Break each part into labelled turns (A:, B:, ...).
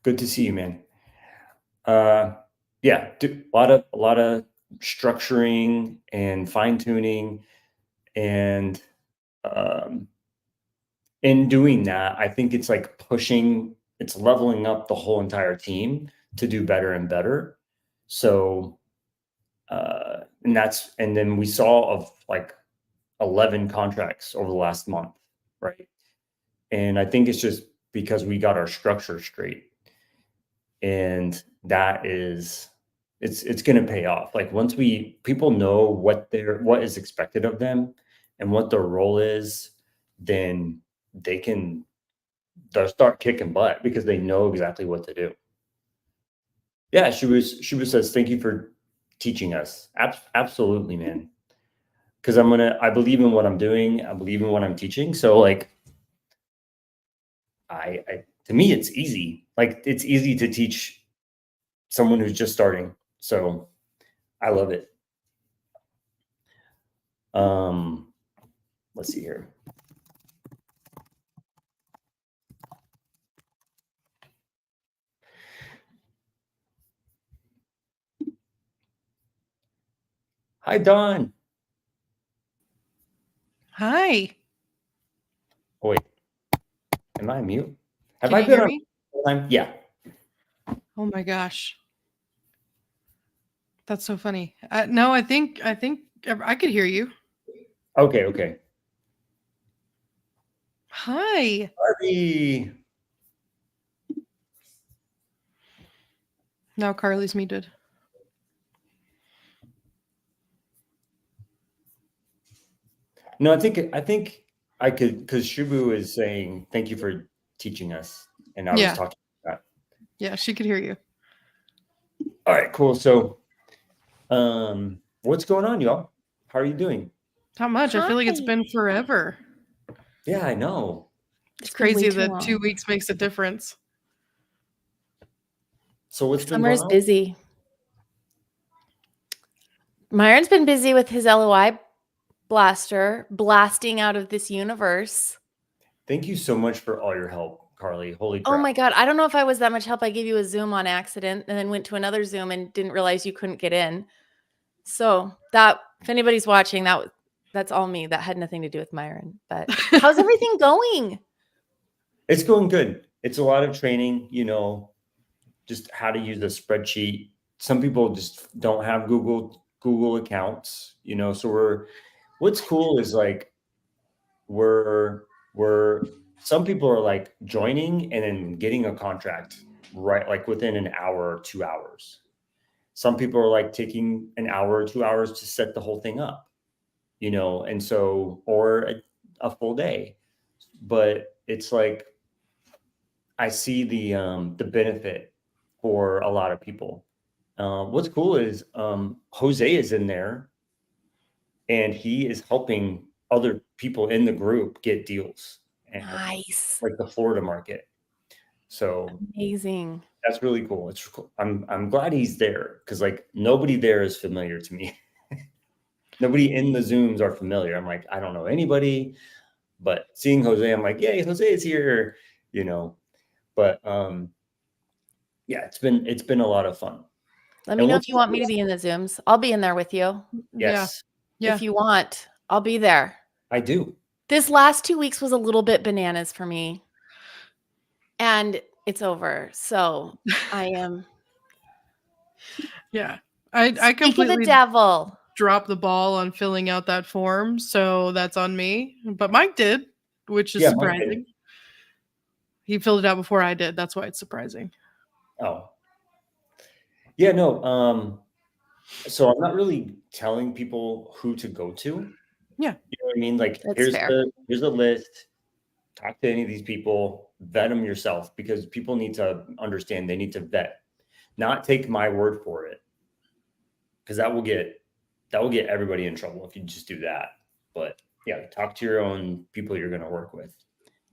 A: Good to see you, man. Uh, yeah, a lot of structuring and fine tuning, and um, in doing that, I think it's like it's leveling up the whole entire team to do better and better. So, and then we saw of like 11 contracts over the last month, right? And I think it's just because we got our structure straight, and that is it's going to pay off. Like once people know what is expected of them and what their role is, then they'll start kicking butt because they know exactly what to do. Yeah, she was says thank you for teaching us. Absolutely, man. Because I believe in what I'm doing. I believe in what I'm teaching. So like I to me it's easy. Like it's easy to teach someone who's just starting. So I love it. Um, let's see here. Hi, Don.
B: Hi.
A: Oh, wait, am I mute? Have
B: Can
A: I
B: you
A: been
B: hear
A: on
B: me?
A: the whole time? Yeah.
B: Oh my gosh. That's so funny. No, I think I could hear you.
A: Okay, okay.
B: Hi.
A: Barbie.
B: Now Carly's muted.
A: No, I think I could because Shubu is saying thank you for teaching us, and I was
B: Yeah.
A: talking about
B: Yeah, she could hear you.
A: that. All right, cool. So, what's going on, y'all? How are you doing?
B: Not much. I feel like it's
C: Hi.
B: been forever.
A: Yeah, I know.
B: It's
C: It's been way
B: crazy
C: too
B: that 2
C: long.
B: weeks makes a difference.
A: So, what's been going
C: Summer's
A: on?
C: busy. Myron's been busy with his LOI blaster, blasting out of this universe.
A: Thank you so much for all your help, Carly. Holy
C: Oh
A: crap.
C: my God. I don't know if I was that much help. I gave you a Zoom on accident and then went to another Zoom and didn't realize you couldn't get in. So if anybody's watching, that's all me. That had nothing to do with Myron. But how's everything going?
A: It's going good. It's a lot of training, just how to use a spreadsheet. Some people just don't have Google accounts, so what's cool is like we're some people are like joining and then getting a contract right like within an hour or 2 hours. Some people are like taking an hour or 2 hours to set the whole thing up, and so or a full day. But it's like I see the benefit for a lot of people. What's cool is Jose is in there, and he is helping other people in the group get deals, and
C: Nice.
A: like the Florida market. So
C: Amazing.
A: that's really cool. It's cool. I'm glad he's there because like nobody there is familiar to me. Nobody in the Zooms are familiar. I'm like, I don't know anybody, but seeing Jose, I'm like, yay, Jose is here, you know. But yeah, it's been a lot of fun.
C: Let me
A: And
C: know
A: what's
C: if you want me to be in the Zooms. I'll be in there with you.
B: Yeah.
A: yes,
B: Yeah.
C: If you want, I'll be there.
A: I do.
C: This last 2 weeks was a little bit bananas for me. And it's over. So I am.
B: Yeah. I
C: Speak of the
B: completely
C: devil.
B: dropped the ball on filling out that form, so that's on me. But Mike did, which is
A: Yeah, Mike did.
B: surprising. He filled it out before I did. That's why it's surprising.
A: Oh, yeah, no. So I'm not really telling people who to go to.
B: Yeah.
A: You know what I mean? Like
C: That's
A: here's
C: fair.
A: the list. Talk to any of these people, vet them yourself because people need to understand they need to vet, not take my word for it. Because that will get everybody in trouble if you just do that. But yeah, talk to your own people you're going to work with.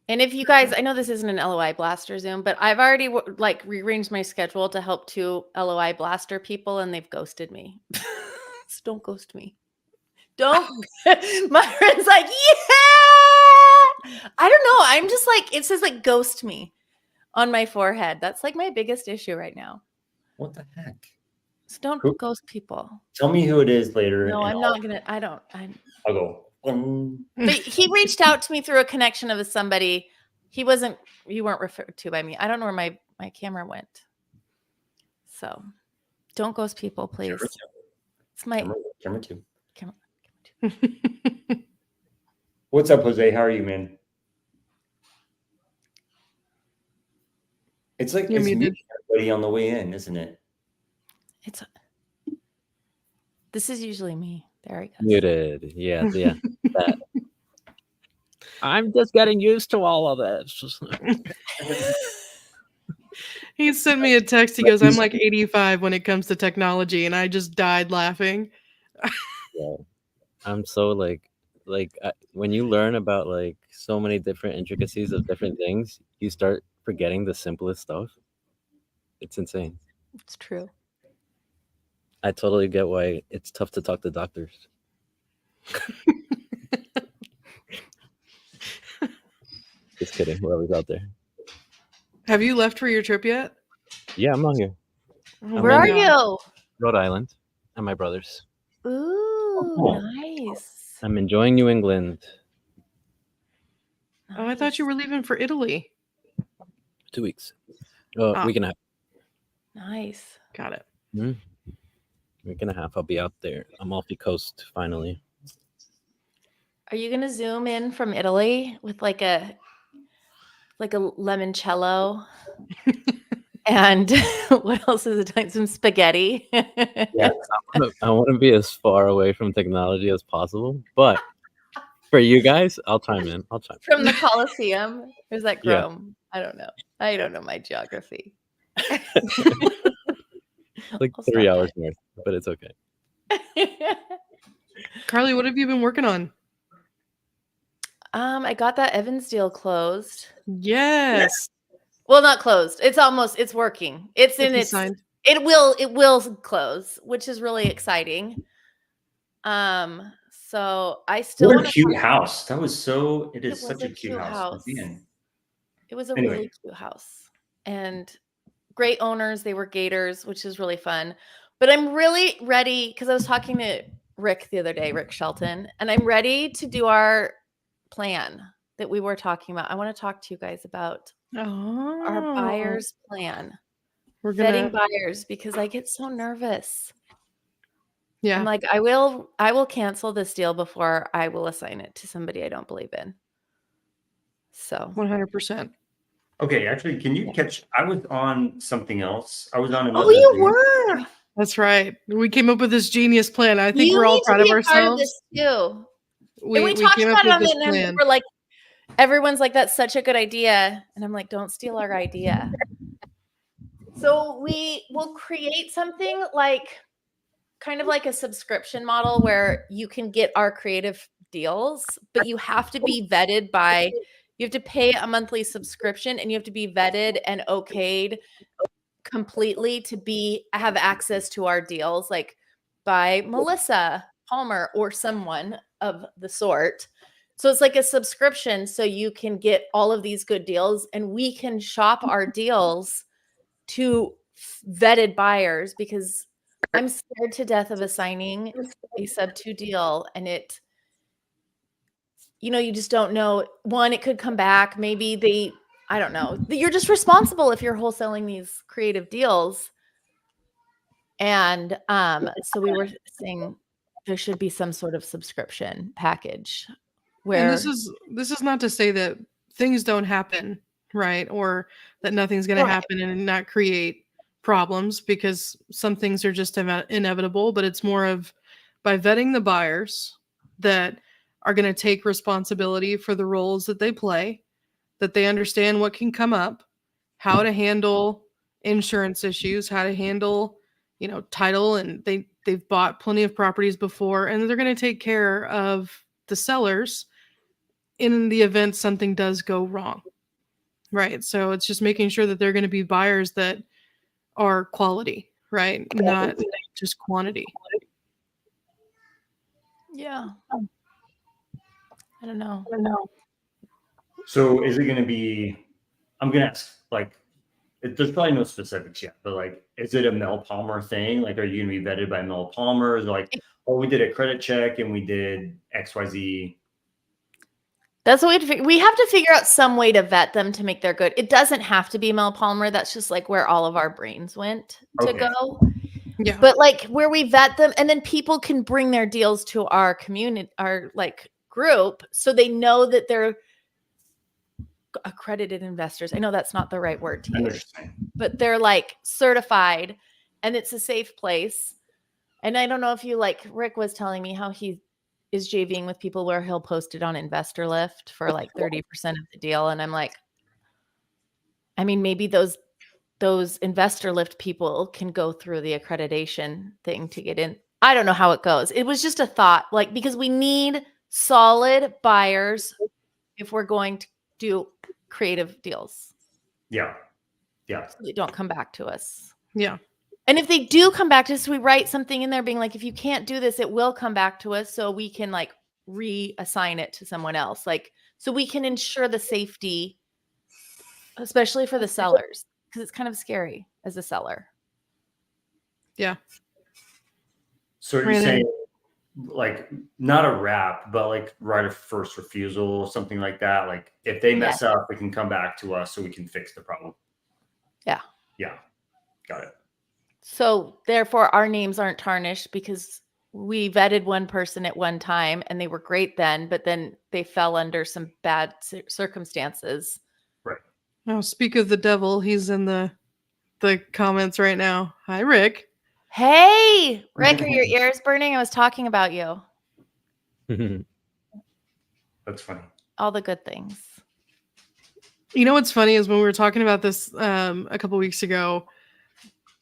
C: And if you guys, I know this isn't an LOI blaster Zoom, but I've already like rearranged my schedule to help 2 LOI blaster people and they've ghosted me. So don't ghost me. Don't. Myron's like, yeah. I don't know. I'm just like, it says like ghost me on my forehead. That's like my biggest issue right now.
A: What the heck?
C: So don't
A: Who?
C: ghost people.
A: Tell me who it is later.
C: No,
A: and
C: I'm not gonna.
A: I'll go.
C: But he reached out to me through a connection of somebody. You weren't referred to by me. I don't know where my camera went. So don't ghost people, please. It's my
A: Camera two.
C: camera.
A: What's up, Jose? How are you, man? It's like
B: You're
A: it's
B: muted.
A: muting everybody on the way in, isn't it?
C: This is usually me. There he goes.
D: Muted. Yeah. That. I'm just getting used to all of this.
B: He sent me a text. He goes, I'm like 85 when it comes to technology. And I just died laughing.
D: Yeah. I'm so when you learn about like so many different intricacies of different things, you start forgetting the simplest stuff. It's insane.
C: It's true.
D: I totally get why it's tough to talk to doctors. Just kidding, whoever's out there.
B: Have you left for your trip yet?
D: Yeah, I'm not here.
B: Oh
C: Where
B: my
C: are
B: God.
C: you?
D: Rhode Island and my brothers.
C: Ooh, nice.
D: I'm enjoying New England.
B: Oh, I thought you were leaving for Italy.
D: 2 weeks.
B: Ah.
D: Week and a half.
C: Nice.
B: Got it.
D: Week and a half. I'll be out there. Amalfi Coast finally.
C: Are you gonna zoom in from Italy with like a limoncello? And what else is it? Some spaghetti.
A: Yeah.
D: I want to be as far away from technology as possible, but for you guys, I'll chime in.
C: From the Colosseum. Or is that
D: Yeah.
C: Rome? I don't know. I don't know my geography.
D: Like
C: I'll
D: 3
C: stop
D: hours north, but it's okay.
B: Carly, what have you been working on?
C: I got that Evans deal closed.
B: Yes.
C: Well, not closed. It's working. It's in its
B: signed.
C: it will close, which is really exciting. So I still
A: What a
C: want to
A: cute house. That was so. It is
C: It was
A: such a cute house. Man.
C: It was a
A: Anyway.
C: really cute house and great owners. They were Gators, which is really fun. But I'm really ready because I was talking to Rick the other day, Rick Shelton, and I'm ready to do our plan that we were talking about. I want to talk to you guys about our buyer's plan.
B: We're
C: Vetting
B: gonna.
C: buyers because I get so nervous.
B: Yeah.
C: I'm like, I will cancel this deal before I will assign it to somebody I don't believe in. So
B: 100%.
A: Okay, actually, can you catch? I was on something else. I was on another.
C: Oh, you
A: Zoom.
C: were.
B: That's right. We came up with this genius plan. I think
C: You
B: we're all
C: need to
B: proud of
C: be a part of
B: ourselves.
C: this too.
B: We
C: And we talked
B: came
C: about
B: up
C: it
B: with
C: on
B: this
C: it, and
B: plan.
C: we're like, everyone's like, that's such a good idea. And I'm like, don't steal our idea. So we will create something like kind of like a subscription model where you can get our creative deals, but you have to be vetted by, you have to pay a monthly subscription and you have to be vetted and okayed completely to have access to our deals, like by Melissa Palmer or someone of the sort. So it's like a subscription so you can get all of these good deals and we can shop our deals to vetted buyers because I'm scared to death of assigning a SUBTO deal and it, you just don't know. One, it could come back. Maybe I don't know. You're just responsible if you're wholesaling these creative deals. And so we were saying there should be some sort of subscription package where
B: And this is not to say that things don't happen, right? Or that nothing's going to happen and not create problems because some things are just inevitable, but it's more of by vetting the buyers that are going to take responsibility for the roles that they play, that they understand what can come up, how to handle insurance issues, how to handle, title, and they've bought plenty of properties before, and they're going to take care of the sellers in the event something does go wrong. Right. So it's just making sure that they're going to be buyers that are quality, right? Not just quantity.
C: Yeah. I don't know.
A: So is it going to be? I'm going to ask like there's probably no specifics yet, but like, is it a Mel Palmer thing? Like, are you going to be vetted by Mel Palmer? Is it like, oh, we did a credit check and we did XYZ?
C: That's what we have to figure out some way to vet them to make their good. It doesn't have to be Mel Palmer. That's just like where all of our brains went to
A: Okay.
C: go.
B: Yeah.
C: But like where we vet them, and then people can bring their deals to our community, our like group, so they know that they're accredited investors. I know that's not the right word to use,
A: Understand.
C: but they're like certified, and it's a safe place. And I don't know if you like, Rick was telling me how he is JVing with people where he'll post it on Investor Lift for like 30% of the deal. And I'm like, I mean, maybe those Investor Lift people can go through the accreditation thing to get in. I don't know how it goes. It was just a thought, like, because we need solid buyers if we're going to do creative deals.
A: Yeah. Yeah.
C: So they don't come back to us.
B: Yeah.
C: And if they do come back to us, we write something in there being like, if you can't do this, it will come back to us. So we can like reassign it to someone else. Like, so we can ensure the safety, especially for the sellers, because it's kind of scary as a seller.
B: Yeah.
A: So are you saying like not a wrap, but like right of first refusal, something like that? Like if they mess up, we can come back to us so we can fix the problem.
C: Yeah.
A: Yeah. Got it.
C: So therefore our names aren't tarnished because we vetted one person at one time and they were great then, but then they fell under some bad circumstances.
A: Right.
B: Oh, speak of the devil, he's in the comments right now. Hi, Rick.
C: Hey, Rick, are your ears burning? I was talking about you.
A: That's funny.
C: All the good things.
B: You know what's funny is when we were talking about this a couple weeks ago,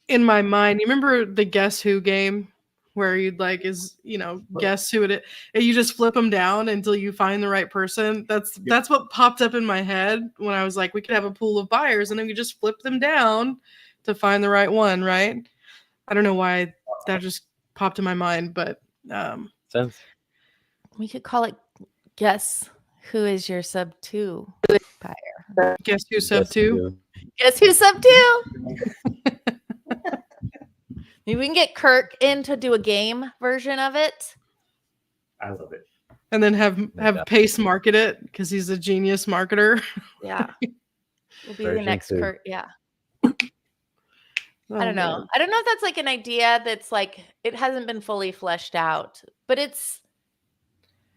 B: in my mind, you remember the Guess Who game where you'd like guess who it is, and you just flip them down until you find the right person. That's what popped up in my head when I was like, we could have a pool of buyers and then we just flip them down to find the right one, right? I don't know why that just popped in my mind, but
D: Sense.
C: We could call it Guess Who Is Your SUBTO buyer.
B: Guess Who SUBTO?
C: Guess Who SUBTO? Maybe we can get Kirk in to do a game version of it.
A: I love it.
B: And then have Pace market it because he's a genius marketer.
C: Yeah. We'll be
D: Version
C: the next
D: 2.
C: Kirk. Yeah.
B: Oh,
C: I don't know.
B: man.
C: I don't know if that's like an idea that's like, it hasn't been fully fleshed out, but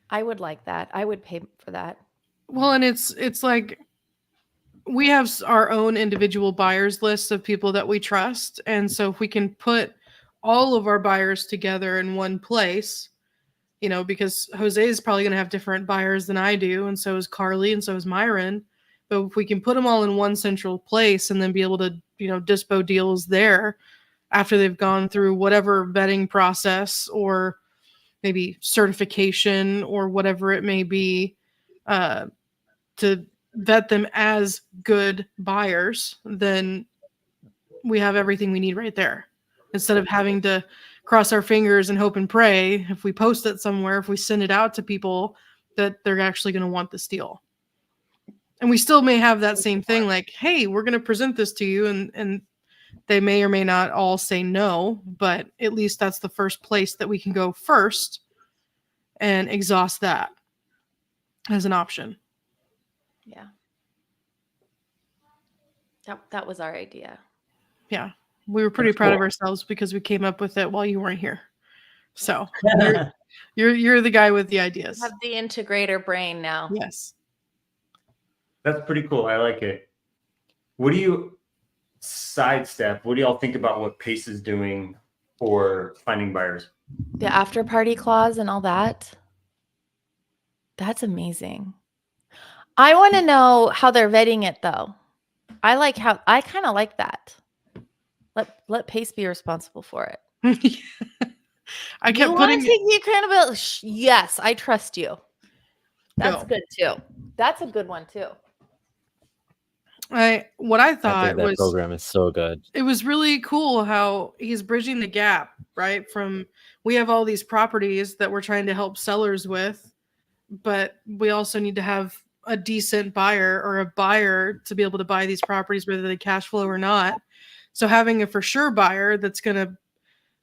C: I would like that. I would pay for that.
B: Well, and it's like we have our own individual buyers list of people that we trust. And so if we can put all of our buyers together in one place, because Jose is probably going to have different buyers than I do. And so is Carly and so is Myron. But if we can put them all in one central place and then be able to, dispo deals there after they've gone through whatever vetting process or maybe certification or whatever it may be, to vet them as good buyers, then we have everything we need right there. Instead of having to cross our fingers and hope and pray, if we post it somewhere, if we send it out to people, that they're actually going to want this deal. And we still may have that same thing like, hey, we're going to present this to you. And they may or may not all say no, but at least that's the first place that we can go first and exhaust that as an option.
C: Yeah. That was our idea.
B: Yeah. We were pretty proud of ourselves because we came up with it while you weren't here. So you're the guy with the ideas.
C: Have the integrator brain now.
B: Yes.
A: That's pretty cool. I like it. What do you sidestep? What do y'all think about what Pace is doing for finding buyers?
C: The after party clause and all that. That's amazing. I want to know how they're vetting it though. I kind of like that. Let Pace be responsible for it.
B: I kept
C: you
B: putting
C: take the accountability. Yes, I trust you. That's
B: Go.
C: good too. That's a good one too.
B: What I
D: I
B: thought
D: think that
B: was
D: program is so good.
B: it was really cool how he's bridging the gap, right? From we have all these properties that we're trying to help sellers with, but we also need to have a decent buyer or a buyer to be able to buy these properties, whether they cash flow or not. So having a for sure buyer that's going to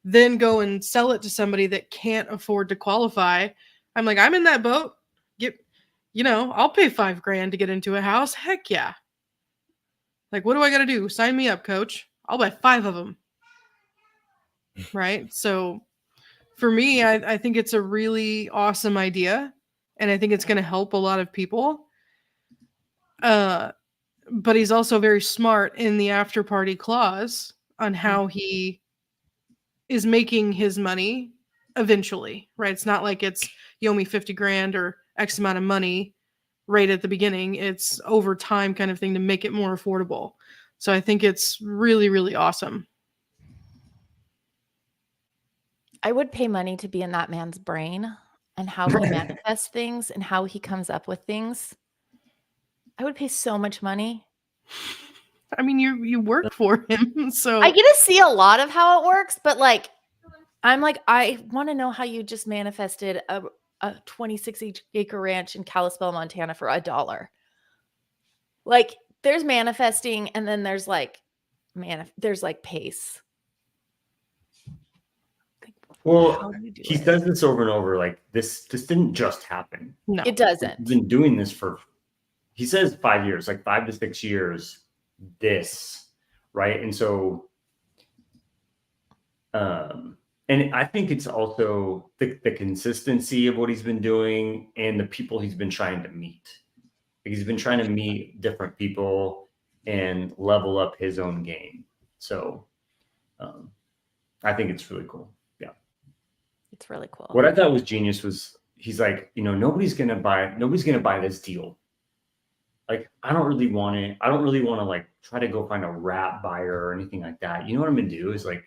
B: then go and sell it to somebody that can't afford to qualify. I'm like, I'm in that boat. I'll pay $5,000 to get into a house. Heck yeah. Like, what do I got to do? Sign me up, coach. I'll buy 5 of them. Right. So for me, I think it's a really awesome idea. And I think it's going to help a lot of people. But he's also very smart in the after party clause on how he is making his money eventually, right? It's not like it's you owe me $50,000 or X amount of money right at the beginning. It's over time kind of thing to make it more affordable. So I think it's really, really awesome.
C: I would pay money to be in that man's brain and how he manifests things and how he comes up with things. I would pay so much money.
B: I mean, you work for him, so
C: I get to see a lot of how it works, but like, I'm like, I want to know how you just manifested a 26-acre ranch in Kalispell, Montana for $1. Like, there's manifesting, and then there's like, there's like pace.
A: Well, he says this over and over. Like this didn't just happen.
B: no,
C: It doesn't.
A: He's been doing this for, he says 5 years, like 5 to 6 years. This, right? And so, and I think it's also the consistency of what he's been doing and the people he's been trying to meet. Like he's been trying to meet different people and level up his own game. So, I think it's really cool. Yeah,
C: it's really cool.
A: What I thought was genius was he's like, nobody's gonna buy this deal. Like, I don't really want to like try to go find a rat buyer or anything like that. You know what I'm gonna do is like,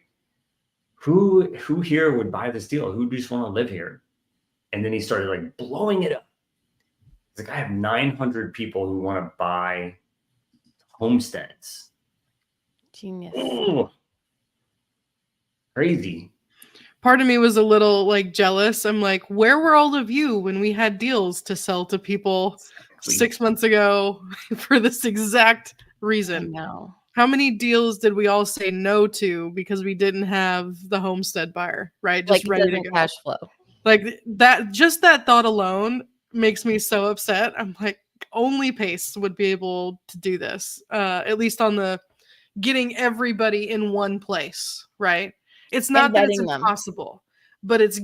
A: who here would buy this deal? Who just want to live here? And then he started like blowing it up. It's like, I have 900 people who want to buy homesteads.
C: Genius.
A: Ooh, crazy.
B: Part of me was a little like jealous. I'm like, where were all of you when we had deals to sell to people 6 months ago for this exact reason?
C: No.
B: How many deals did we all say no to because we didn't have the homestead buyer, right? Just
C: like
B: ready to go.
C: Cash flow.
B: Like that, just that thought alone makes me so upset. I'm like, only Pace would be able to do this, at least on the getting everybody in one place, right? It's not that it's impossible, but it's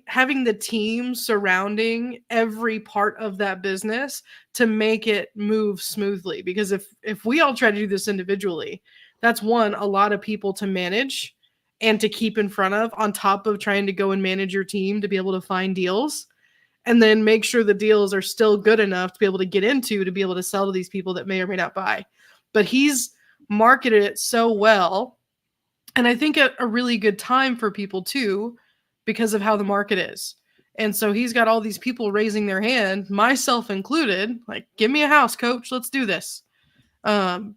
B: having the team surrounding every part of that business to make it move smoothly. Because if we all try to do this individually, that's a lot of people to manage and to keep in front of, on top of trying to go and manage your team to be able to find deals and then make sure the deals are still good enough to be able to get into, to be able to sell to these people that may or may not buy. But he's marketed it so well. And I think at a really good time for people too, because of how the market is. And so he's got all these people raising their hand, myself included, like, give me a house, coach, let's do this.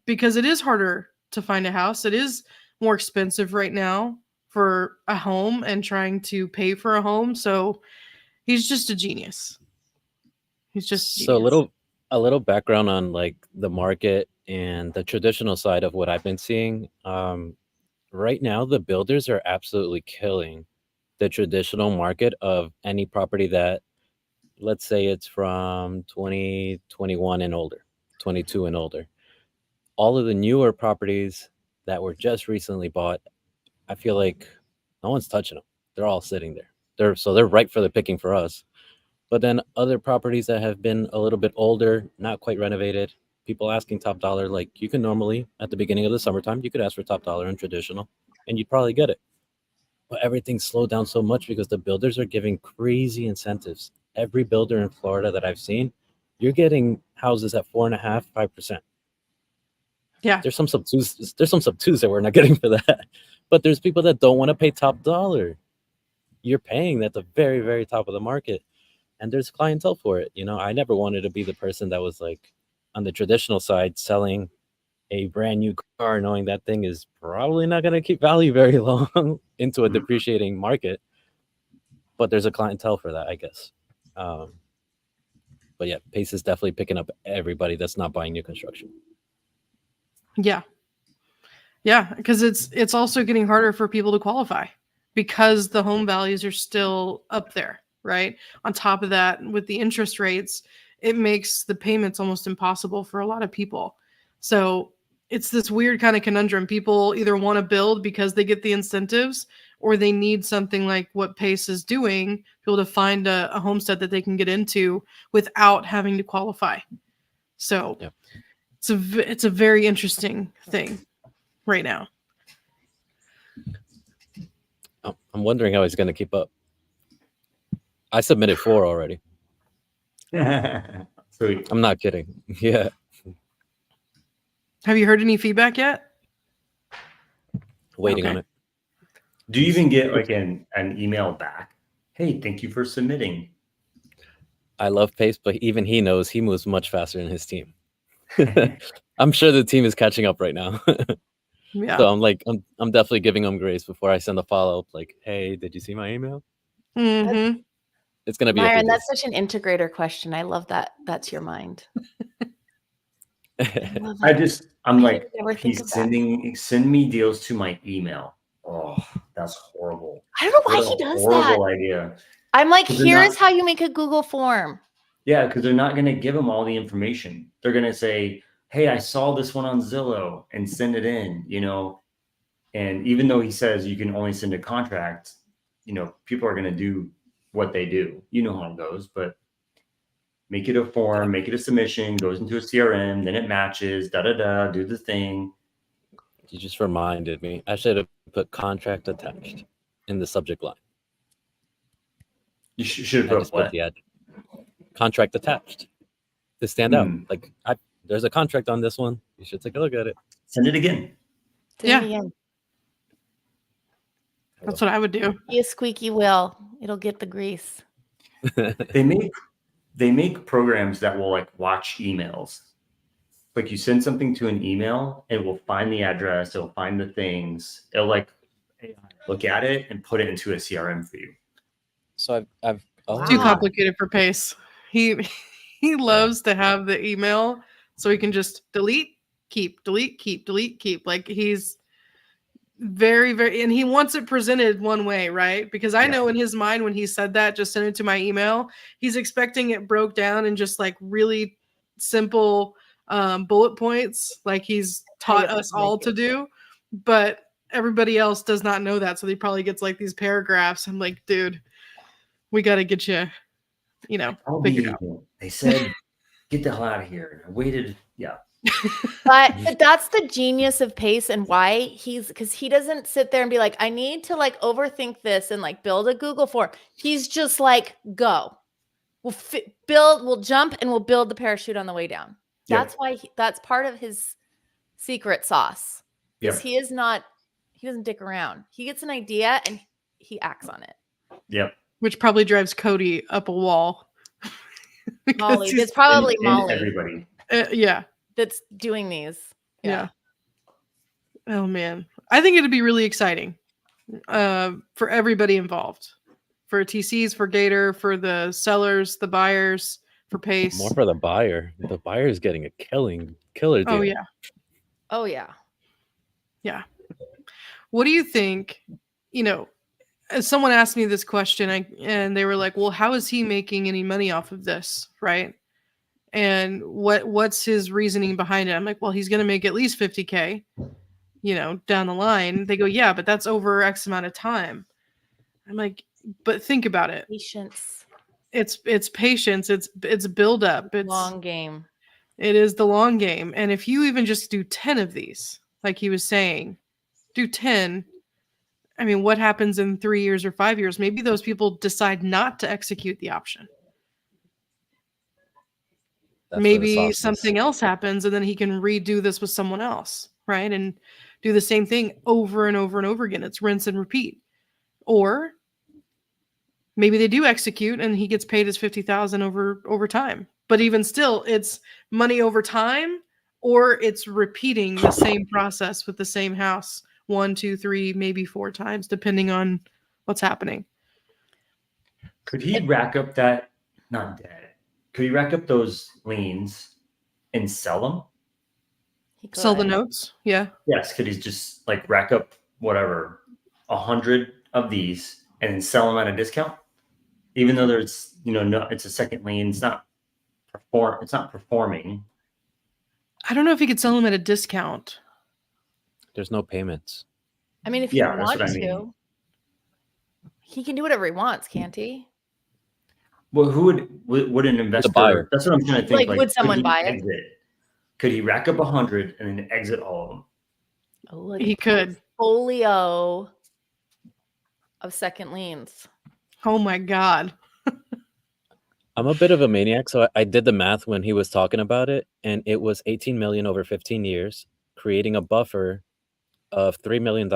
B: Because it is harder to find a house. It is more expensive right now for a home and trying to pay for a home. So he's just a genius. He's just
D: so a little background on like the market and the traditional side of what I've been seeing. Right now, the builders are absolutely killing the traditional market of any property that, let's say it's from 2021 and older, 22 and older. All of the newer properties that were just recently bought, I feel like no one's touching them. They're all sitting there. They're right for the picking for us. But then other properties that have been a little bit older, not quite renovated, people asking top dollar, like you can normally at the beginning of the summertime, you could ask for top dollar in traditional and you'd probably get it. But everything's slowed down so much because the builders are giving crazy incentives. Every builder in Florida that I've seen, you're getting houses at 4.5%, 5%.
B: Yeah.
D: There's some sub twos that we're not getting for that. But there's people that don't want to pay top dollar. You're paying at the very, very top of the market. And there's clientele for it. I never wanted to be the person that was like on the traditional side selling a brand new car, knowing that thing is probably not going to keep value very long into a depreciating market. But there's a clientele for that, I guess. But yeah, Pace is definitely picking up everybody that's not buying new construction.
B: Yeah. Yeah, because it's also getting harder for people to qualify because the home values are still up there, right? On top of that, with the interest rates, it makes the payments almost impossible for a lot of people. So it's this weird kind of conundrum. People either want to build because they get the incentives, or they need something like what Pace is doing, people to find a homestead that they can get into without having to qualify. So
D: Yep.
B: it's a very interesting thing right now.
D: I'm wondering how he's going to keep up. I submitted 4 already.
A: Sweet.
D: I'm not kidding. Yeah.
B: Have you heard any feedback yet?
D: Waiting
B: Okay.
D: on it.
A: Do you even get like an email back? Hey, thank you for submitting.
D: I love Pace, but even he knows he moves much faster than his team. I'm sure the team is catching up right now.
B: Yeah.
D: So I'm definitely giving him grace before I send a follow-up like, hey, did you see my email?
B: Mm-hmm.
D: It's going to be a few
C: Myron,
D: days.
C: that's such an integrator question. I love that. That's your mind. I love it.
A: I'm
C: I
A: like,
C: didn't ever think of
A: please send me deals to my email. Oh, that's horrible.
C: I don't know why
A: What
C: he
A: a
C: does that.
A: horrible idea.
C: I'm like,
A: 'Cause they're
C: here's
A: not-
C: how you make a Google form.
A: Yeah, because they're not going to give them all the information. They're going to say, hey, I saw this one on Zillow and send it in, you know. And even though he says you can only send a contract, you know, people are going to do what they do. You know how it goes, but make it a form, make it a submission, goes into a CRM, then it matches, do the thing.
D: You just reminded me. I should have put contract attached in the subject line.
A: You should
D: I
A: have
D: just
A: put
D: put
A: what?
D: the ad. Contract attached to stand out. Like there's a contract on this one. You should take a look at it.
A: Send it again.
B: Yeah.
C: Send it in.
B: That's what I would do.
C: Be a squeaky wheel. It'll get the grease.
A: They make programs that will like watch emails. Like you send something to an email, it will find the address, it'll find the things, it'll like look at it and put it into a CRM for you.
D: So I've
B: Too
C: Wow.
B: complicated for Pace. He loves to have the email so he can just delete, keep, delete, keep, delete, keep. Like he's very, very, and he wants it presented one way, right? Because I know in his mind when he said that, just send it to my email, he's expecting it broke down in just like really simple bullet points, like he's taught us all to do. But everybody else does not know that, so he probably gets like these paragraphs. I'm like, dude, we got to get you, you know, figured out.
A: They said, get the hell out of here. I waited. Yeah.
C: But that's the genius of Pace and why because he doesn't sit there and be like, I need to like overthink this and like build a Google form. He's just like, go. We'll jump and we'll build the parachute on the way down. That's why that's part of his secret sauce. Because he doesn't dick around. He gets an idea and he acts on it.
A: Yep.
B: Which probably drives Cody up a wall.
C: Molly. It's probably
A: and
C: Molly.
A: Everybody.
B: Yeah.
C: That's doing these.
B: Yeah. Oh man. I think it'd be really exciting for everybody involved. For TCs, for Gator, for the sellers, the buyers, for Pace.
D: More for the buyer. The buyer is getting a killer deal.
B: Oh yeah.
C: Oh yeah.
B: Yeah. What do you think, you know, as someone asked me this question and they were like, well, how is he making any money off of this? Right. And what's his reasoning behind it? I'm like, well, he's going to make at least 50K, you know, down the line. They go, yeah, but that's over X amount of time. I'm like, but think about it.
C: Patience.
B: It's patience. It's build up. It's
C: Long game.
B: It is the long game. And if you even just do 10 of these, like he was saying, do 10. I mean, what happens in 3 years or 5 years? Maybe those people decide not to execute the option. Maybe something else happens and then he can redo this with someone else, right? And do the same thing over and over and over again. It's rinse and repeat. Or maybe they do execute and he gets paid his $50,000 over time. But even still, it's money over time, or it's repeating the same process with the same house 1, 2, 3, maybe 4 times, depending on what's happening.
A: Could he rack up that? Not debt. could he rack up those liens and sell them?
C: He
B: Sell the
C: could.
B: notes. Yeah.
A: Yes. Could he just like rack up whatever 100 of these and then sell them at a discount? Even though there's, no, it's a second lien. It's not performing.
B: I don't know if he could sell them at a discount.
D: There's no payments.
C: I mean, if
A: Yeah,
C: you
A: that's
C: want
A: what I
C: to,
A: mean.
C: he can do whatever he wants, can't he?
A: Well, who would an investor?
D: buyer.
A: That's what I'm trying to think.
C: Like, would someone
A: could he
C: buy it?
A: exit? Could he rack up 100 and then exit all of them?
C: Oh, look,
B: He could.
C: portfolio of second liens.
B: Oh my God.
D: I'm a bit of a maniac, so I did the math when he was talking about it, and it was 18 million over 15 years, creating a buffer of $3 million,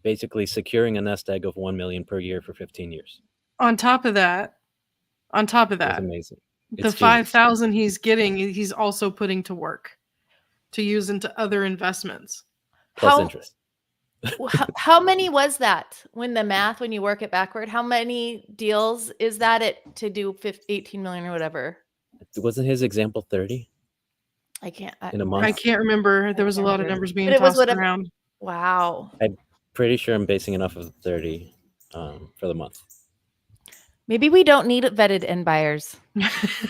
D: basically securing a nest egg of 1 million per year for 15 years.
B: On top of that,
D: It's amazing.
B: the
D: It's genius.
B: 5,000 he's getting, he's also putting to work to use into other investments.
D: Plus interest.
C: How many was that when you work it backward? How many deals is that to do 18 million or whatever?
D: Wasn't his example 30
C: I can't.
D: in a month?
B: I can't remember. There was a
C: can't
B: lot of
C: remember.
B: numbers being
C: But it was
B: tossed
C: whatever-
B: around.
C: Wow.
D: Pretty sure I'm basing it off of 30 for the month.
C: Maybe we don't need vetted end buyers.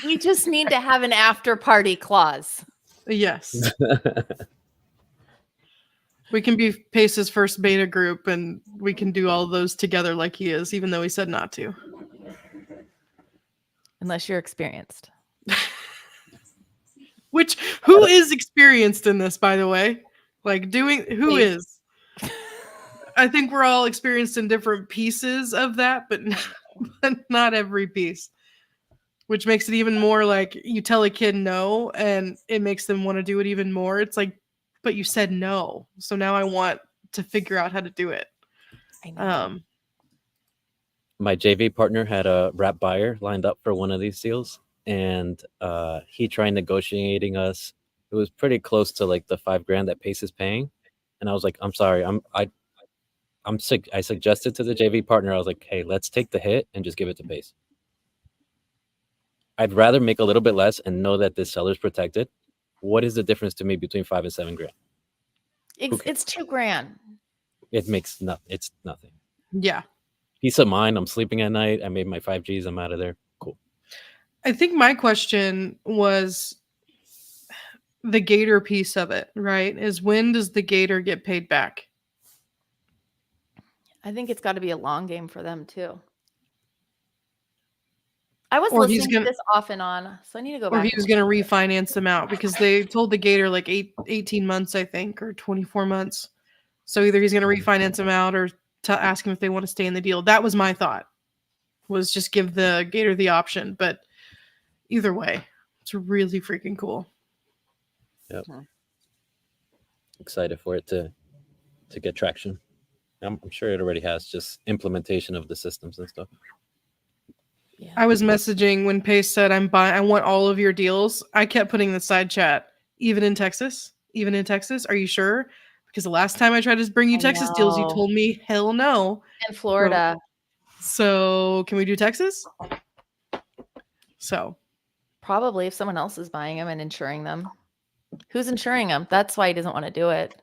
C: We just need to have an after party clause.
B: Yes. We can be Pace's first beta group and we can do all those together like he is, even though he said not to.
C: Unless you're experienced.
B: Who is experienced in this, by the way? Like who
C: Pace.
B: is? I think we're all experienced in different pieces of that, but not every piece. Which makes it even more like you tell a kid no and it makes them want to do it even more. It's like, but you said no. So now I want to figure out how to do it.
C: I know.
D: My JV partner had a wrap buyer lined up for one of these deals, and he tried negotiating us. It was pretty close to like the $5,000 that Pace is paying, and I was like, I'm sorry, I'm sick. I suggested to the JV partner, I was like, hey, let's take the hit and just give it to Pace. I'd rather make a little bit less and know that this seller's protected. What is the difference to me between $5,000 and $7,000?
C: It's $2,000.
D: It makes it's nothing.
B: Yeah.
D: Peace of mind. I'm sleeping at night. I made my 5Gs. I'm out of there. Cool.
B: I think my question was the gator piece of it, right? Is when does the gator get paid back?
C: I think it's got to be a long game for them too. I was
B: Or he's
C: listening to
B: gonna-
C: this off and on, so I need to go
B: Or
C: back.
B: he was going to refinance them out because they told the gator like 18 months, I think, or 24 months. So either he's going to refinance them out or to ask him if they want to stay in the deal. That was my thought, was just give the gator the option. But either way, it's really freaking cool.
D: Yep. Excited for it to get traction. I'm sure it already has, just implementation of the systems and stuff.
C: Yeah.
B: I was messaging when Pace said, I want all of your deals. I kept putting in the side chat, even in Texas, are you sure? Because the last time I tried to bring you
C: I
B: Texas deals, you
C: know.
B: told me hell no.
C: In Florida.
B: So can we do Texas? So
C: Probably if someone else is buying them and insuring them. Who's insuring them? That's why he doesn't want to do it.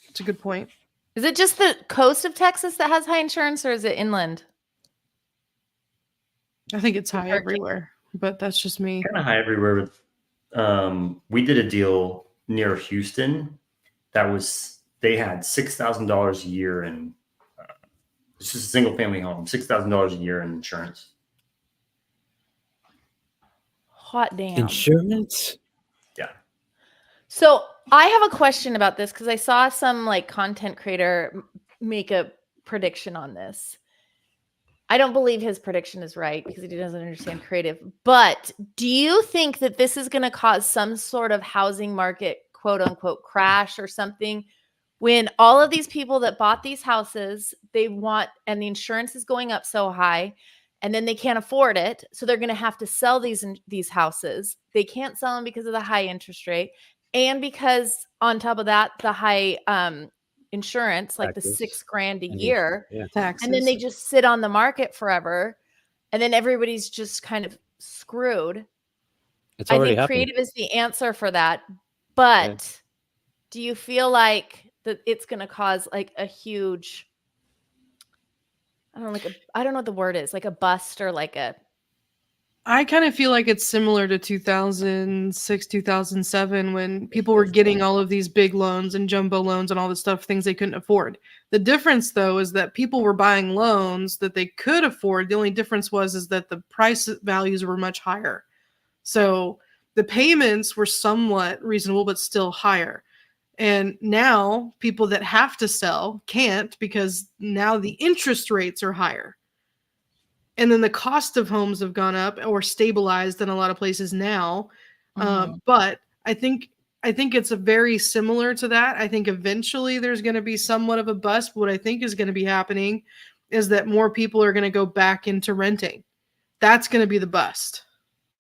B: it's a good point.
C: Is it just the coast of Texas that has high insurance, or is it inland?
B: I think it's high
C: Hurricane.
B: everywhere, but that's just me.
A: Kind of high everywhere. With we did a deal near Houston they had $6,000 a year in it's just a single family home, $6,000 a year in insurance.
C: Hot damn.
D: Insurance?
A: Yeah.
C: So I have a question about this because I saw some like content creator make a prediction on this. I don't believe his prediction is right because he doesn't understand creative. But do you think that this is going to cause some sort of housing market, quote unquote, crash or something? When all of these people that bought these houses, and the insurance is going up so high, and then they can't afford it. So they're going to have to sell these houses. They can't sell them because of the high interest rate. And because on top of that, the high insurance, like
D: Taxes.
C: the $6,000 a
D: And
C: year.
D: Yeah.
B: Taxes.
C: And then they just sit on the market forever. and then everybody's just kind of screwed.
D: It's
C: I
D: already
C: think
D: happening.
C: creative is the answer for that. But do you feel like that it's going to cause like a huge, I don't know what the word is, like a bust or like a,
B: I kind of feel like it's similar to 2006, 2007 when people were getting all of these big loans and jumbo loans and all this stuff, things they couldn't afford. The difference though is that people were buying loans that they could afford. The only difference is that the price values were much higher. So the payments were somewhat reasonable but still higher. And now people that have to sell can't because now the interest rates are higher. And then the cost of homes have gone up or stabilized in a lot of places now. But I think it's a very similar to that. I think eventually there's going to be somewhat of a bust. What I think is going to be happening is that more people are going to go back into renting. That's going to be the bust.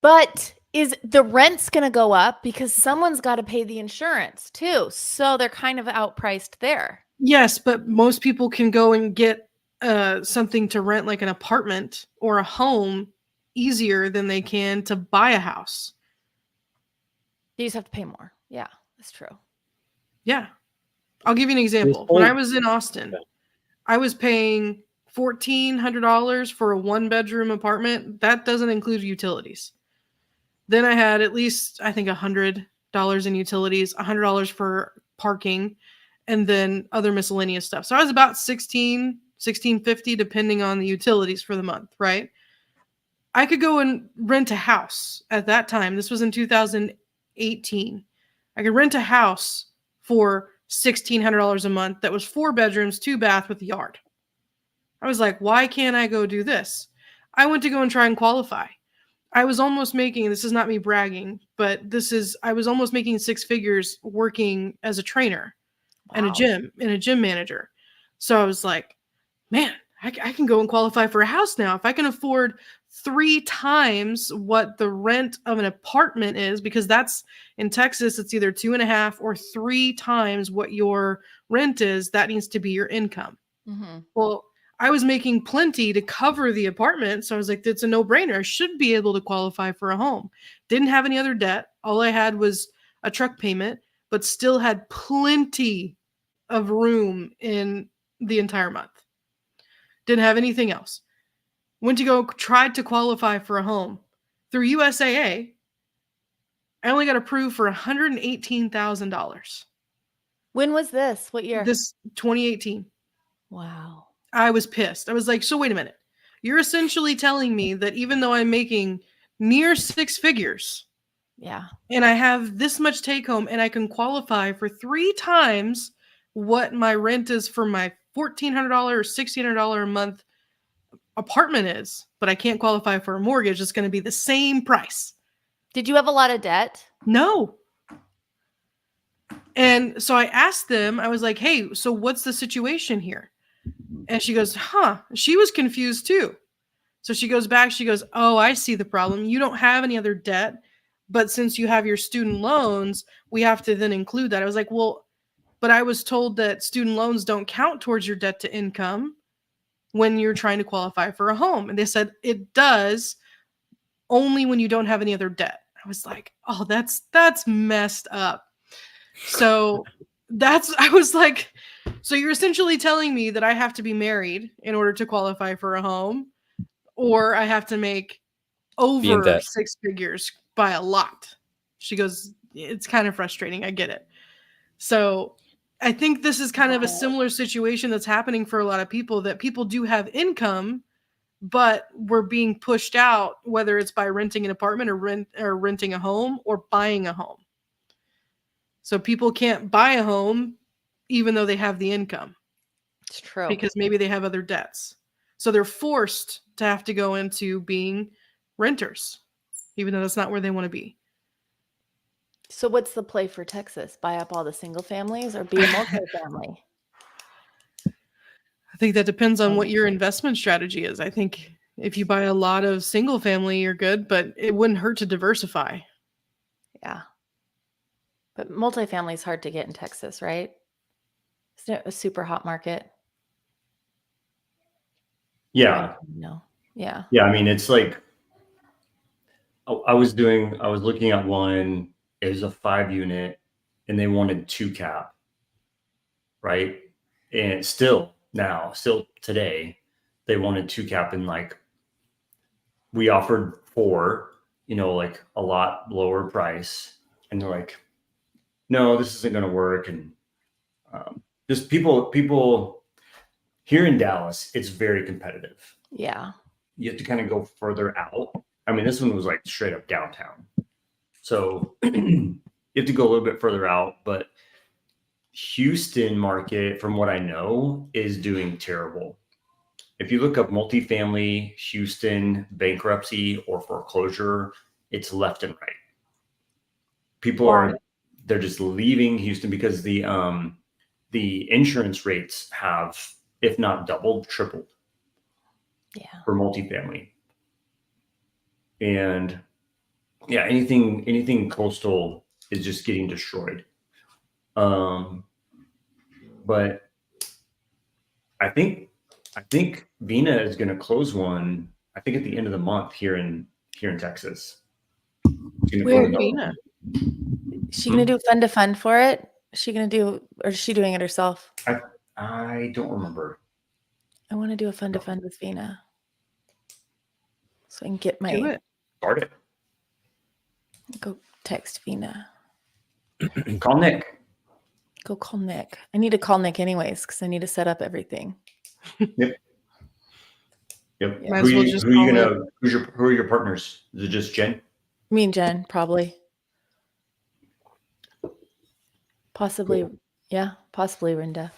C: But is the rent's going to go up because someone's got to pay the insurance too. So they're kind of outpriced there.
B: Yes, but most people can go and get something to rent like an apartment or a home easier than they can to buy a house.
C: You just have to pay more. Yeah, that's true.
B: Yeah. I'll give you an example. When I was in Austin, I was paying $1,400 for a 1-bedroom apartment. That doesn't include utilities. Then I had at least, I think, $100 in utilities, $100 for parking, and then other miscellaneous stuff. So I was about $1,650 depending on the utilities for the month, right? I could go and rent a house at that time. This was in 2018. I could rent a house for $1,600 a month that was 4 bedrooms, 2 bath with a yard. I was like, why can't I go do this? I went to go and try and qualify. I was almost making, this is not me bragging, but I was almost making 6 figures working as a trainer and a gym manager. So I was like, man, I can go and qualify for a house now. If I can afford 3 times what the rent of an apartment is, because that's in Texas, it's either 2.5 or 3 times what your rent is. That needs to be your income. Well, I was making plenty to cover the apartment. So I was like, it's a no-brainer. I should be able to qualify for a home. Didn't have any other debt. All I had was a truck payment, but still had plenty of room in the entire month. Didn't have anything else. Went to go, tried to qualify for a home through USAA. I only got approved for $118,000.
C: When was this? What year?
B: This 2018.
C: Wow.
B: I was pissed. I was like, so wait a minute. You're essentially telling me that even though I'm making near 6 figures, and I have this much take home and I can qualify for 3 times what my rent is for my $1,400 or $1,600 a month apartment is, but I can't qualify for a mortgage, it's going to be the same price.
C: Did you have a lot of debt?
B: No. And so I asked them, I was like, hey, so what's the situation here? And she goes, she was confused too. So she goes back, she goes, oh, I see the problem. You don't have any other debt, but since you have your student loans, we have to then include that. I was like, well, but I was told that student loans don't count towards your debt to income when you're trying to qualify for a home. And they said it does only when you don't have any other debt. I was like, oh, that's messed up. So I was like, so you're essentially telling me that I have to be married in order to qualify for a home, or I have to make over 6 figures by a lot. She goes, it's kind of frustrating. I get it. So I think this is kind of a similar situation that's happening for a lot of people, that people do have income, but we're being pushed out, whether it's by renting an apartment or renting a home or buying a home. So people can't buy a home even though they have the income.
C: It's true.
B: Because maybe they have other debts. So they're forced to have to go into being renters, even though that's not where they want to be.
C: So what's the play for Texas? Buy up all the single families or be a multifamily?
B: I think that depends on what your investment strategy is. I think if you buy a lot of single family, you're good, but it wouldn't hurt to diversify.
C: Yeah. But multifamily is hard to get in Texas, right? Isn't it a super hot market?
A: Yeah.
C: No. Yeah.
A: Yeah, I mean, it's like I was looking at one. It was a 5-unit, and they wanted 2 cap, right? And still today, they wanted 2 cap, and like we offered 4, like a lot lower price, and they're like, no, this isn't going to work, and just people here in Dallas, it's very competitive.
C: Yeah.
A: You have to kind of go further out. I mean, this one was like straight up downtown. So you have to go a little bit further out, but Houston market, from what I know, is doing terrible. If you look up multifamily Houston bankruptcy or foreclosure, it's left and right. People they're just leaving Houston because the insurance rates have, if not doubled, tripled.
C: Yeah.
A: For multifamily. And yeah, anything coastal is just getting destroyed. But I think Vina is going to close one. I think at the end of the month here in Texas.
B: Where, Vina?
C: Is she gonna do fund to fund for it? Is she gonna do, or is she doing it herself?
A: I don't remember.
C: I want to do a fund to fund with Vina, so I can get my.
B: Do it.
A: Start it.
C: Go text Vina.
A: Call Nick.
C: Go call Nick. I need to call Nick anyways because I need to set up everything.
A: Yep.
B: Might as well just call him.
A: Who are your partners? Is it just Jen?
C: Me and Jen, probably. Possibly,
A: Cool.
C: yeah, possibly Rinda.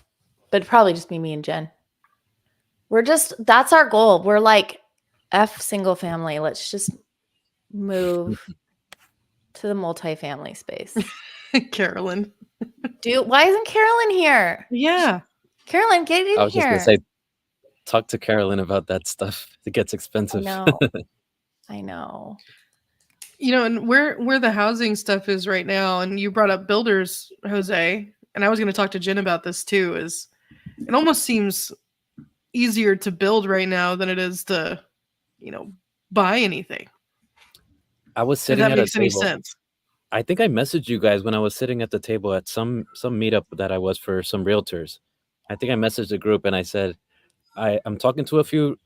C: But probably just me and Jen. That's our goal. We're like F single family. Let's just move to the multifamily space.
B: Carolyn.
C: Why isn't Carolyn here?
B: Yeah.
C: Carolyn, get in
D: I was just
C: here.
D: gonna say, talk to Carolyn about that stuff. It gets expensive.
C: I know.
B: And where the housing stuff is right now, and you brought up builders, Jose, and I was going to talk to Jen about this too, is it almost seems easier to build right now than it is to, buy anything.
D: I was
B: If
D: sitting
B: that
D: at a
B: makes any
D: table.
B: sense.
D: I think I messaged you guys when I was sitting at the table at some meetup that I was for some realtors. I think I messaged the group and I said, I'm talking to a few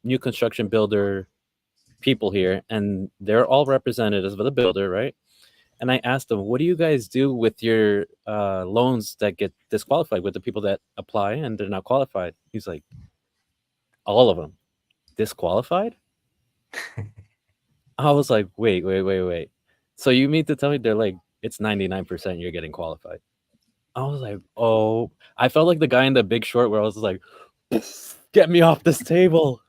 D: new construction builder people here, and they're all representatives of the builder, right? And I asked them, what do you guys do with your loans that get disqualified, with the people that apply and they're not qualified? He's like, all of them disqualified? I was like, wait. So you mean to tell me they're like, it's 99% you're getting qualified? I was like, oh, I felt like the guy in The Big Short where I was like, get me off this table.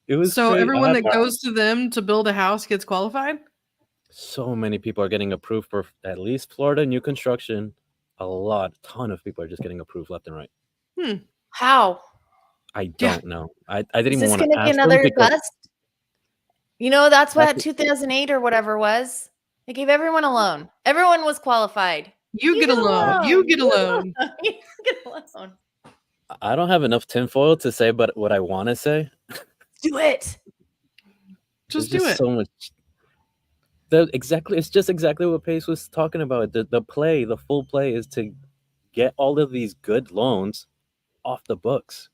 D: It was
B: So
D: crazy.
B: everyone that goes to them to build a house gets qualified?
D: So many people are getting approved for at least Florida new construction. A ton of people are just getting approved left and right.
C: How?
D: I don't know. I didn't
C: Is
D: even
C: this
D: want
C: going
D: to
C: to be
D: ask them
C: another
D: because
C: bust? That's what 2008 or whatever was. They gave everyone a loan. Everyone was qualified.
B: You get a loan. You get a loan.
C: You get a loan.
D: I don't have enough tinfoil to say, but what I want to say.
C: Do it.
B: Just
D: do it. So much. It's just exactly what Pace was talking about. The full play is to get all of these good loans off the books.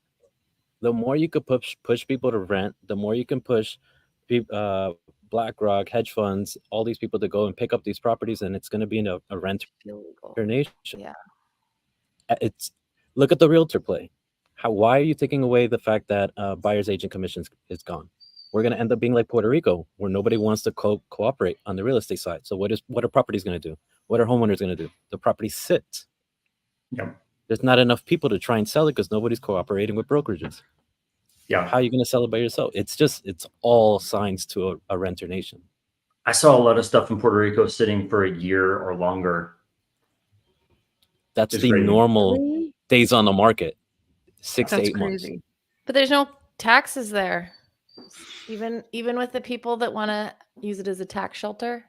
D: The more you could push people to rent, the more you can push BlackRock, hedge funds, all these people to go and pick up these properties, and it's going to be in a renter nation.
C: Yeah.
D: Look at the realtor play. Why are you taking away the fact that buyer's agent commissions is gone? We're going to end up being like Puerto Rico, where nobody wants to cooperate on the real estate side. So what are properties going to do? What are homeowners going to do? The property sits.
A: Yep.
D: There's not enough people to try and sell it because nobody's cooperating with brokerages.
A: Yeah.
D: How are you going to sell it by yourself? It's all signs to a renter nation.
A: I saw a lot of stuff in Puerto Rico sitting for a year or longer.
D: That's the normal days on the market, 6 to 8 months.
C: But there's no taxes there. Even with the people that want to use it as a tax shelter.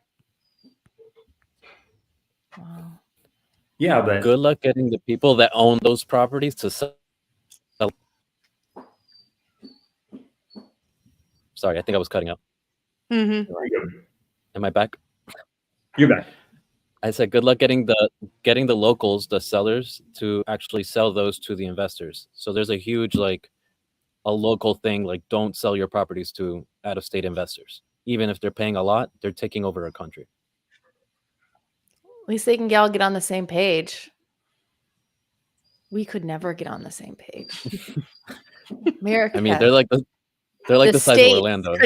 C: Wow.
A: Yeah, but
D: good luck getting the people that own those properties to sell. Sorry, I think I was cutting out.
B: Mm-hmm.
A: You're good.
D: Am I back?
A: You're back.
D: I said good luck getting the locals, the sellers, to actually sell those to the investors. So there's a huge like a local thing, like don't sell your properties to out-of-state investors. Even if they're paying a lot, they're taking over a country.
C: At least they can all get on the same page. We could never get on the same page. America.
D: I mean, they're like the size of
C: states
D: Orlando.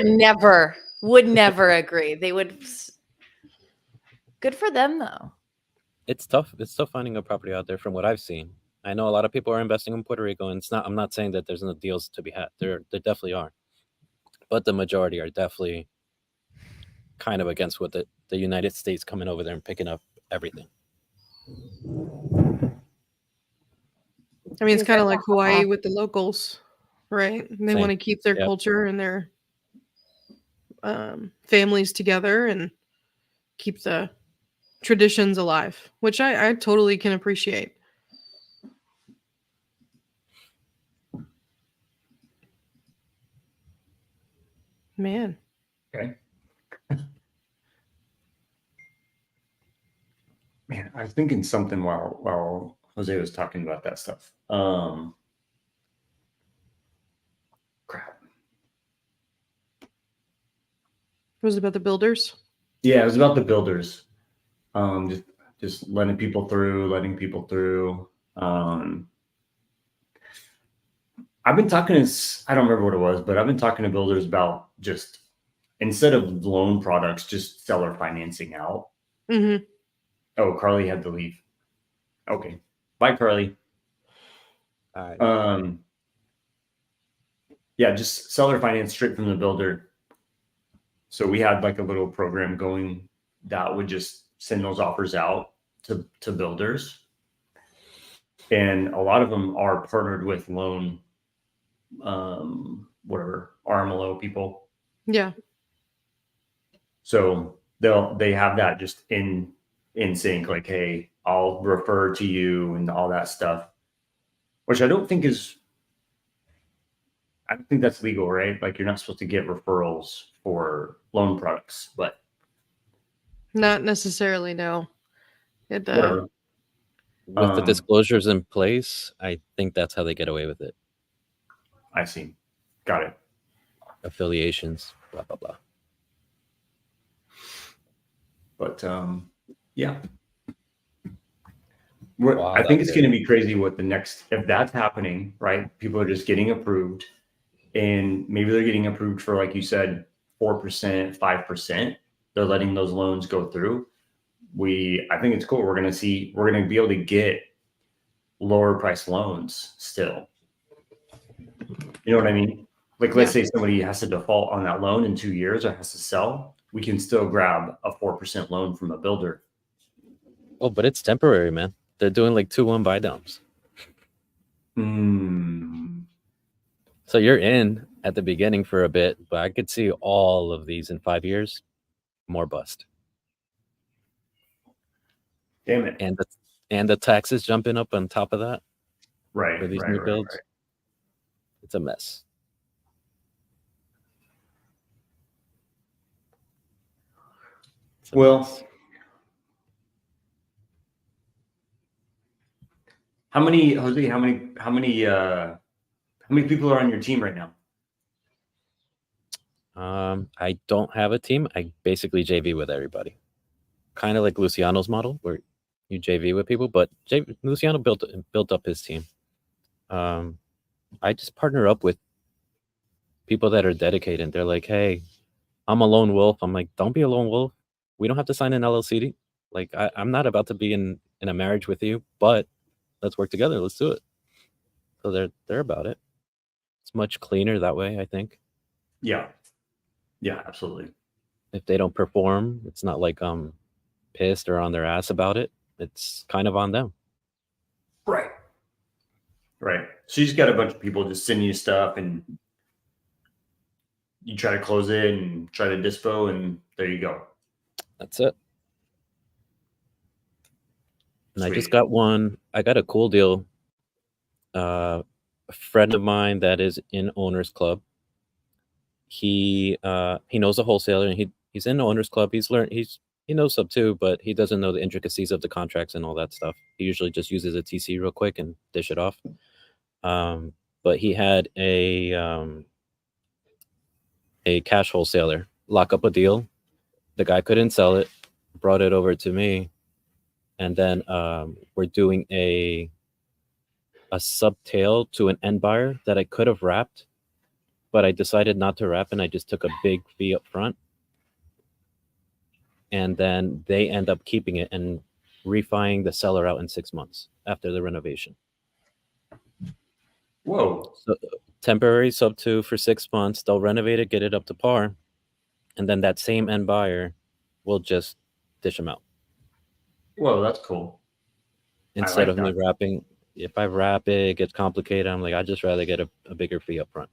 C: would never agree. They would. Good for them though.
D: It's tough. It's tough finding a property out there from what I've seen. I know a lot of people are investing in Puerto Rico, and it's not. I'm not saying that there's no deals to be had. There definitely are, but the majority are definitely kind of against what the United States coming over there and picking up everything.
B: I mean, it's kind of like Hawaii with the locals, right? They
D: Same.
B: want to keep their
D: Yep.
B: culture and their families together and keep the traditions alive, which I totally can appreciate. Man.
A: Okay. Man, I was thinking something while Jose was talking about that stuff. Crap.
B: Was it about the builders?
A: Yeah, it was about the builders. Just letting people through. I've been talking to, I don't remember what it was, but I've been talking to builders about just instead of loan products, just seller financing out.
B: Mm-hmm.
A: Oh, Carly had to leave. Okay. Bye, Carly.
D: All right.
A: Yeah, just seller finance straight from the builder. So we had like a little program going that would just send those offers out to builders. And a lot of them are partnered with loan, whatever, RMLO people.
B: Yeah.
A: So they have that just in sync, like, hey, I'll refer to you and all that stuff, which I don't think that's legal, right? Like you're not supposed to get referrals for loan products, but
B: Not necessarily, no. It
A: whatever.
D: With the disclosures in place, I think that's how they get away with it.
A: I see. Got it.
D: Affiliations, blah blah blah.
A: But yeah.
D: Wow,
A: I think
D: that's
A: it's going to be crazy what the next, if that's happening, right? People are just getting approved and maybe they're getting approved for, like you said, 4%, 5%. They're letting those loans go through. I think it's cool. We're going to be able to get lower price loans still. You know what I mean? Like, let's say somebody has to default on that loan in 2 years or has to sell. We can still grab a 4% loan from a builder.
D: Oh, but it's temporary, man. They're doing like 2-1 buy downs. So you're in at the beginning for a bit, but I could see all of these in 5 years, more bust.
A: Damn it.
D: And the taxes jumping up on top of that.
A: Right.
D: For these new builds. Right. It's a mess.
A: Well, how many people are on your team right now?
D: I don't have a team. I basically JV with everybody. Kind of like Luciano's model, where you JV with people, but Luciano built up his team. I just partner up with people that are dedicated. They're like, hey, I'm a lone wolf. I'm like, don't be a lone wolf. We don't have to sign an LLC. Like, I'm not about to be in a marriage with you, but let's work together. Let's do it. So they're about it. It's much cleaner that way, I think.
A: Yeah, absolutely.
D: If they don't perform, it's not like pissed or on their ass about it. It's kind of on them.
A: Right. So you just got a bunch of people just sending you stuff and you try to close it and try to dispo and there you go.
D: That's it. And sweet. I got a cool deal. A friend of mine that is in Owners Club, he knows a wholesaler, and he's in the owner's club. He knows SUBTO, but he doesn't know the intricacies of the contracts and all that stuff. He usually just uses a TC real quick and dish it off. But he had a cash wholesaler lock up a deal. The guy couldn't sell it, brought it over to me, and then we're doing a subtail to an end buyer that I could have wrapped, but I decided not to wrap, and I just took a big fee up front. And then they end up keeping it and refining the seller out in 6 months after the renovation.
A: Whoa.
D: So temporary SUBTO for 6 months. They'll renovate it, get it up to par, and then that same end buyer will just dish them out.
A: Whoa, that's cool.
D: Instead
A: like
D: of me
A: that.
D: wrapping. If I wrap it, it gets complicated. I'm like, I'd just rather get a bigger fee up front.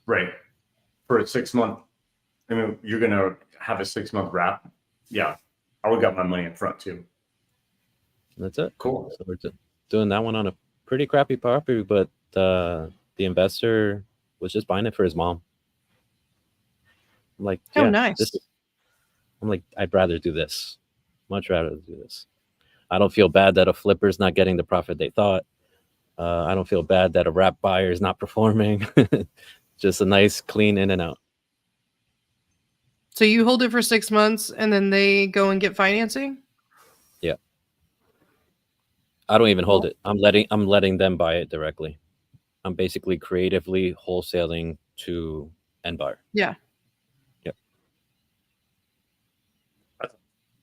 A: Right. For a 6 month, I mean, you're going to have a 6 month wrap. Yeah. I would got my money up front too.
D: And that's it.
A: Cool.
D: So we're doing that one on a pretty crappy property, but the investor was just buying it for his mom. I'm like,
B: Oh,
D: yeah,
B: nice.
D: I'm like, I'd rather do this. Much rather do this. I don't feel bad that a flipper's not getting the profit they thought. I don't feel bad that a wrap buyer is not performing. Just a nice clean in and out.
B: So you hold it for 6 months and then they go and get financing?
D: Yeah. I don't even hold it. I'm letting them buy it directly. I'm basically creatively wholesaling to end buyer.
B: Yeah.
D: Yep.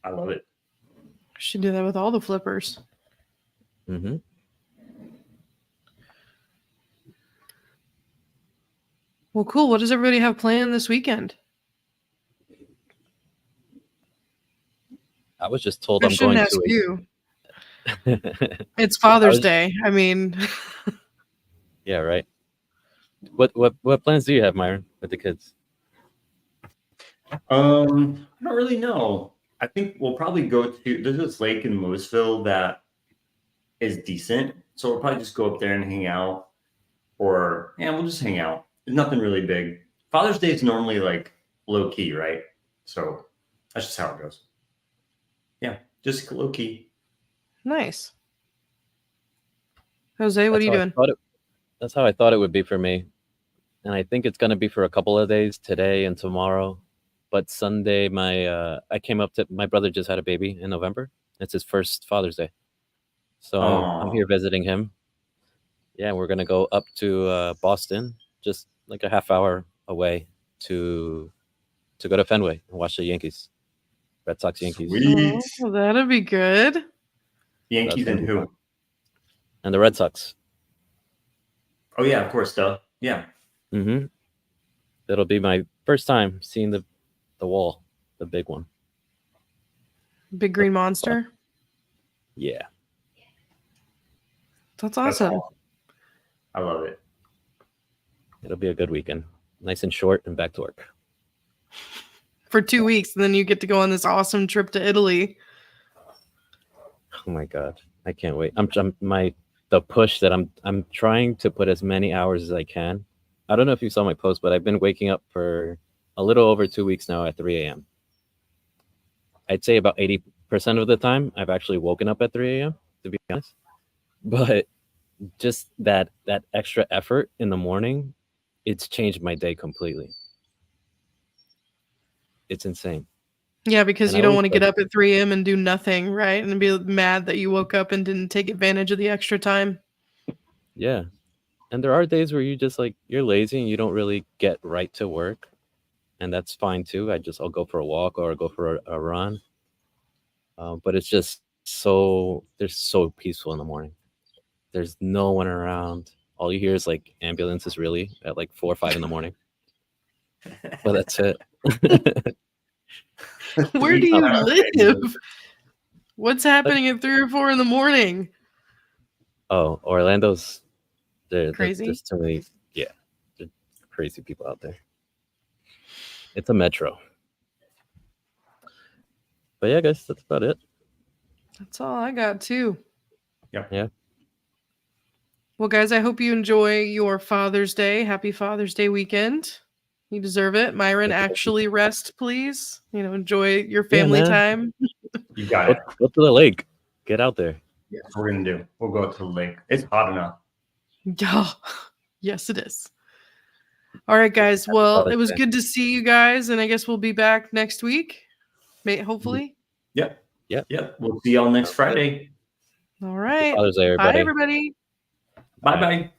A: I love it.
B: Should do that with all the flippers.
D: Mm-hmm.
B: Well, cool. What does everybody have planned this weekend?
D: I was just told
B: I
D: I'm
B: shouldn't
D: going
B: ask you.
D: to.
B: It's Father's Day. I mean,
D: Yeah, right. What plans do you have, Myron, with the kids?
A: I don't really know. I think we'll probably go to, there's this lake in Louisville that is decent. So we'll probably just go up there and hang out. Or, yeah, we'll just hang out. There's nothing really big. Father's Day is normally like low key, right? So that's just how it goes. Yeah, just low key.
B: nice. Jose, what are you doing?
D: That's how I thought it would be for me. And I think it's going to be for a couple of days, today and tomorrow. But Sunday, I came up to, my brother just had a baby in November. It's his first Father's Day. So I'm here visiting him. Yeah, we're going to go up to Boston, just like a half hour away to go to Fenway and watch the Yankees. Red Sox Yankees.
A: Sweet.
B: Oh, that'll be good.
A: Yankees and who?
D: And the Red Sox.
A: Oh, yeah, of course, duh. Yeah.
D: Mm-hmm. It'll be my first time seeing the wall, the big one.
B: Big green monster.
D: Yeah.
B: That's awesome.
A: I love it.
D: It'll be a good weekend. Nice and short and back to work.
B: For 2 weeks, and then you get to go on this awesome trip to Italy.
D: Oh my God. I can't wait. The push that I'm trying to put as many hours as I can. I don't know if you saw my post, but I've been waking up for a little over 2 weeks now at 3 a.m. I'd say about 80% of the time I've actually woken up at 3 a.m., to be honest. But just that extra effort in the morning, it's changed my day completely. It's insane.
B: Yeah, because
D: And
B: you
D: I
B: don't
D: always
B: want to get
D: like-
B: up at 3 a.m. and do nothing, right? And be mad that you woke up and didn't take advantage of the extra time.
D: Yeah. And there are days where you just like, you're lazy and you don't really get right to work. And that's fine too. I'll go for a walk or go for a run. But it's just they're so peaceful in the morning. There's no one around. All you hear is like ambulances really at like 4 or 5 in the morning. But that's it.
B: Where do you live? What's happening at 3 or 4 in the morning?
D: Oh, Orlando's
B: Crazy?
D: There's too many. Yeah, there's crazy people out there. It's a metro. But yeah, guys, that's about it.
B: That's all I got too.
D: Yeah.
B: Well, guys, I hope you enjoy your Father's Day. Happy Father's Day weekend. You deserve it. Myron,
D: Thank you.
B: actually rest, please. Enjoy your
D: Yeah,
B: family
D: man.
B: time.
A: You got it.
D: Go to the lake. Get out there.
A: Yeah, that's what we're gonna do. We'll go to the lake. It's hot enough.
B: Oh, yes, it is. All right, guys. Well, it was good to see you guys, and I guess we'll be back next week, hopefully.
A: Yep.
D: Yep.
A: Yep. We'll see y'all next Friday.
B: All right.
D: Father's Day,
B: Bye,
D: everybody.
B: everybody.
A: Bye bye.